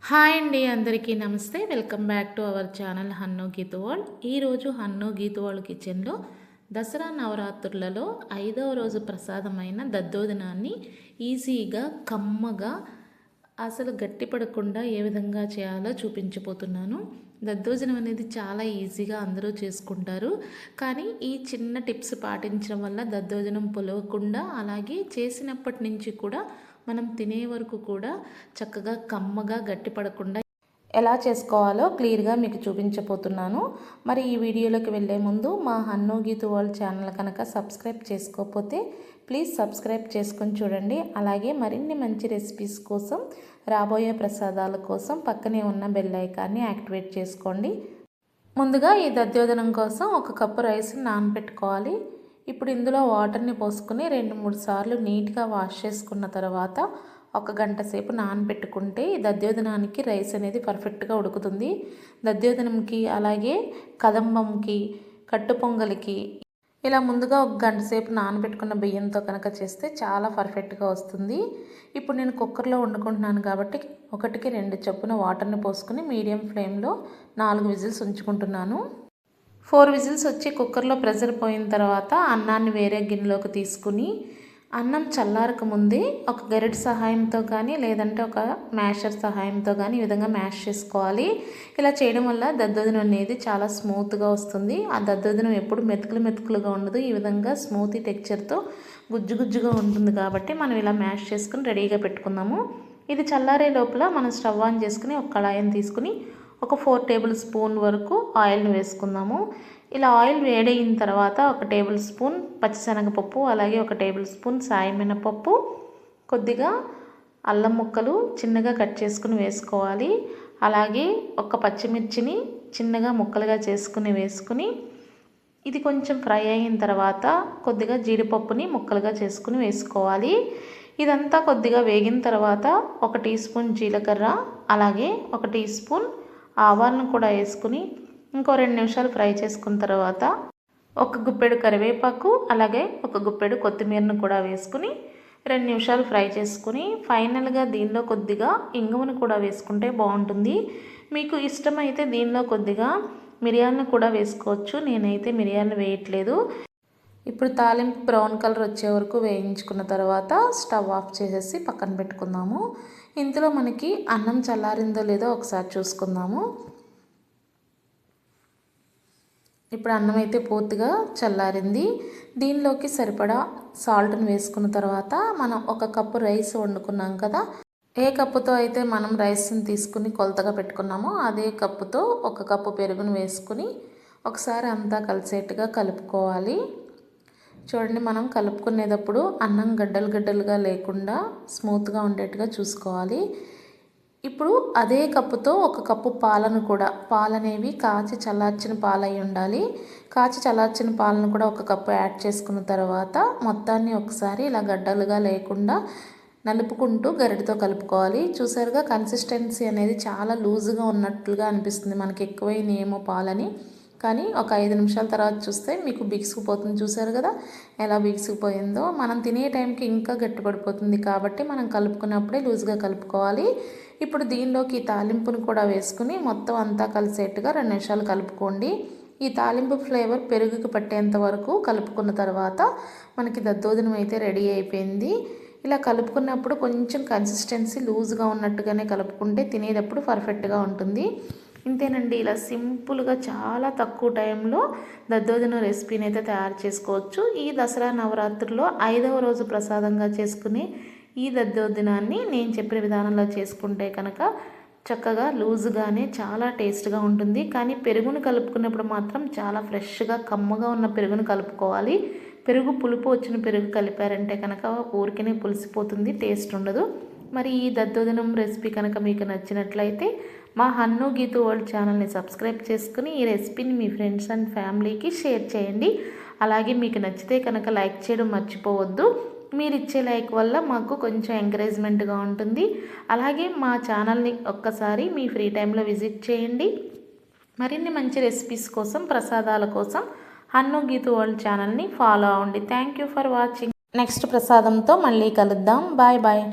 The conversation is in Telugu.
హాయ్ అండి, అందరికీ నమస్తే. Welcome back to our channel Hannu Geetu world. ఈరోజు హన్ను గీతు వరల్డ్ కిచెన్లో దసరా నవరాత్రులలో 5వ రోజు ప్రసాదమైన దద్దోజనాన్ని ఈజీగా కమ్మగా అసలు గట్టిపడకుండా ఏ విధంగా చేయాలో చూపించబోతున్నాను. దద్దోజనం అనేది చాలా ఈజీగా అందరూ చేసుకుంటారు, కానీ ఈ చిన్న టిప్స్ పాటించడం వల్ల దద్దోజనం పొలవకుండా, అలాగే చేసినప్పటి నుంచి కూడా మనం తినే వరకు కూడా చక్కగా కమ్మగా గట్టిపడకుండా ఎలా చేసుకోవాలో క్లియర్గా మీకు చూపించబోతున్నాను. మరి ఈ వీడియోలోకి వెళ్ళే ముందు మా హన్ను గీతు వరల్డ్ ఛానల్ కనుక సబ్స్క్రైబ్ చేసుకోకపోతే ప్లీజ్ సబ్స్క్రైబ్ చేసుకొని చూడండి. అలాగే మరిన్ని మంచి రెసిపీస్ కోసం, రాబోయే ప్రసాదాల కోసం పక్కనే ఉన్న బెల్ ఐకాన్ని యాక్టివేట్ చేసుకోండి. ముందుగా ఈ దద్దోజనం కోసం 1 కప్పు రైస్ని నానబెట్టుకోవాలి. ఇప్పుడు ఇందులో వాటర్ని పోసుకుని 2-3 సార్లు నీట్గా వాష్ చేసుకున్న తర్వాత 1 గంట సేపు నానబెట్టుకుంటే ఈ దద్దోజనానికి రైస్ అనేది పర్ఫెక్ట్గా ఉడుకుతుంది. దద్దోజనంకి, అలాగే కదంబంకి, కట్టు పొంగలికి ఇలా ముందుగా 1 గంట సేపు నానబెట్టుకున్న బియ్యంతో కనుక చేస్తే చాలా పర్ఫెక్ట్గా వస్తుంది. ఇప్పుడు నేను కుక్కర్లో వండుకుంటున్నాను కాబట్టి 1కి 2 చొప్పున వాటర్ని పోసుకుని మీడియం ఫ్లేమ్లో 4 విజిల్స్ ఉంచుకుంటున్నాను. 4 విజిల్స్ వచ్చి కుక్కర్లో ప్రెషర్ పోయిన తర్వాత అన్నాన్ని వేరే గిన్నెలోకి తీసుకుని, అన్నం చల్లారక ముందే ఒక గరిటె సహాయంతో కానీ, లేదంటే ఒక మ్యాషర్ సహాయంతో కానీ ఈ విధంగా మ్యాష్ చేసుకోవాలి. ఇలా చేయడం వల్ల దద్దోజనం అనేది చాలా స్మూత్గా వస్తుంది. ఆ దద్దోజనం ఎప్పుడు మెతుకులుగా ఉండదు. ఈ విధంగా స్మూతీ టెక్చర్తో గుజ్జుగా ఉంటుంది కాబట్టి మనం ఇలా మ్యాష్ చేసుకుని రెడీగా పెట్టుకుందాము. ఇది చల్లారే లోపల మనం స్టవ్ ఆన్ చేసుకుని ఒక కళాయిని తీసుకుని ఒక 4 టేబుల్ స్పూన్ వరకు ఆయిల్ని వేసుకుందాము. ఇలా ఆయిల్ వేడైన తర్వాత 1 టేబుల్ స్పూన్ పచ్చిశనగపప్పు, అలాగే 1 టేబుల్ స్పూన్ సాయమినపప్పు, కొద్దిగా అల్లం ముక్కలు చిన్నగా కట్ చేసుకుని వేసుకోవాలి. అలాగే 1 పచ్చిమిర్చిని చిన్నగా ముక్కలుగా చేసుకుని వేసుకుని, ఇది కొంచెం ఫ్రై అయిన తర్వాత కొద్దిగా జీడిపప్పుని ముక్కలుగా చేసుకుని వేసుకోవాలి. ఇదంతా కొద్దిగా వేగిన తర్వాత 1 టీ స్పూన్ జీలకర్ర, అలాగే 1 టీ స్పూన్ ఆవాలను కూడా వేసుకుని ఇంకో 2 నిమిషాలు ఫ్రై చేసుకున్న తర్వాత 1 గుప్పెడు కరివేపాకు, అలాగే 1 గుప్పెడు కొత్తిమీరను కూడా వేసుకుని 2 నిమిషాలు ఫ్రై చేసుకుని ఫైనల్గా దీనిలో కొద్దిగా ఇంగువను కూడా వేసుకుంటే బాగుంటుంది. మీకు ఇష్టమైతే దీనిలో కొద్దిగా మిరియాలను కూడా వేసుకోవచ్చు. నేనైతే మిరియాలను వేయట్లేదు. ఇప్పుడు తాలింపు బ్రౌన్ కలర్ వచ్చే వరకు వేయించుకున్న తర్వాత స్టవ్ ఆఫ్ చేసేసి పక్కన పెట్టుకుందాము. ఇందులో మనకి అన్నం చల్లారిందో లేదో ఒకసారి చూసుకుందాము. ఇప్పుడు అన్నం అయితే పూర్తిగా చల్లారింది. దీనిలోకి సరిపడా సాల్ట్ని వేసుకున్న తర్వాత మనం 1 కప్పు రైస్ వండుకున్నాం కదా, ఏ కప్పుతో అయితే మనం రైస్ని తీసుకుని కొలతగా పెట్టుకున్నామో అదే కప్పుతో 1 కప్పు పెరుగును వేసుకుని ఒకసారి అంతా కలిసేట్టుగా కలుపుకోవాలి. చూడండి, మనం కలుపుకునేటప్పుడు అన్నం గడ్డలుగా లేకుండా స్మూత్గా ఉండేట్టుగా చూసుకోవాలి. ఇప్పుడు అదే కప్పుతో 1 కప్పు పాలను కూడా, పాలనేవి కాచి చల్లార్చిన పాలు అయి ఉండాలి. కాచి చల్లార్చిన పాలను కూడా 1 కప్పు యాడ్ చేసుకున్న తర్వాత మొత్తాన్ని ఒకసారి ఇలా గడ్డలుగా లేకుండా నలుపుకుంటూ గరిటెతో కలుపుకోవాలి. చూసారుగా, కన్సిస్టెన్సీ అనేది చాలా లూజుగా ఉన్నట్లుగా అనిపిస్తుంది మనకి ఎక్కువైనేమో పాలని, కానీ ఒక 5 నిమిషాల తర్వాత చూస్తే మీకు బిగుసుకుపోతుంది. చూసారు కదా ఎలా బిగుసుకుపోయిందో. మనం తినే టైంకి ఇంకా గట్టిపడిపోతుంది కాబట్టి మనం కలుపుకున్నప్పుడే లూజ్గా కలుపుకోవాలి. ఇప్పుడు దీనిలోకి తాలింపును కూడా వేసుకుని మొత్తం అంతా కలిసేట్టుగా 2 నిమిషాలు కలుపుకోండి. ఈ తాలింపు ఫ్లేవర్ పెరుగుకి పట్టేంత వరకు కలుపుకున్న తర్వాత మనకి దద్దోజనం అయితే రెడీ అయిపోయింది. ఇలా కలుపుకున్నప్పుడు కొంచెం కన్సిస్టెన్సీ లూజ్గా ఉన్నట్టుగానే కలుపుకుంటే తినేటప్పుడు పర్ఫెక్ట్గా ఉంటుంది. ఇంతేనండి, ఇలా సింపుల్గా చాలా తక్కువ టైంలో దద్దోజనం రెసిపీని అయితే తయారు చేసుకోవచ్చు. ఈ దసరా నవరాత్రుల్లో 5వ రోజు ప్రసాదంగా చేసుకునే ఈ దద్దోజనాన్ని నేను చెప్పిన విధానంలో చేసుకుంటే కనుక చక్కగా లూజుగానే చాలా టేస్ట్గా ఉంటుంది. కానీ పెరుగును కలుపుకున్నప్పుడు మాత్రం చాలా ఫ్రెష్గా కమ్మగా ఉన్న పెరుగును కలుపుకోవాలి. పెరుగు పులుపు వచ్చిన పెరుగు కలిపారంటే కనుక ఊరికనే పులిసిపోతుంది, టేస్ట్ ఉండదు. మరి ఈ దద్దోజనం రెసిపీ కనుక మీకు నచ్చినట్లయితే మా హన్ను గీతు వరల్డ్ ఛానల్ని సబ్స్క్రైబ్ చేసుకుని ఈ రెసిపీని మీ ఫ్రెండ్స్ అండ్ ఫ్యామిలీకి షేర్ చేయండి. అలాగే మీకు నచ్చితే కనుక లైక్ చేయడం మర్చిపోవద్దు. మీరు ఇచ్చే లైక్ వల్ల మాకు కొంచెం ఎంకరేజ్మెంట్గా ఉంటుంది. అలాగే మా ఛానల్ని ఒక్కసారి మీ ఫ్రీ టైంలో విజిట్ చేయండి. మరిన్ని మంచి రెసిపీస్ కోసం, ప్రసాదాల కోసం హన్ను గీతు వరల్డ్ ఛానల్ని ఫాలో అవ్వండి. Thank you for watching. Next ప్రసాదంతో మళ్ళీ కలుద్దాం. Bye bye.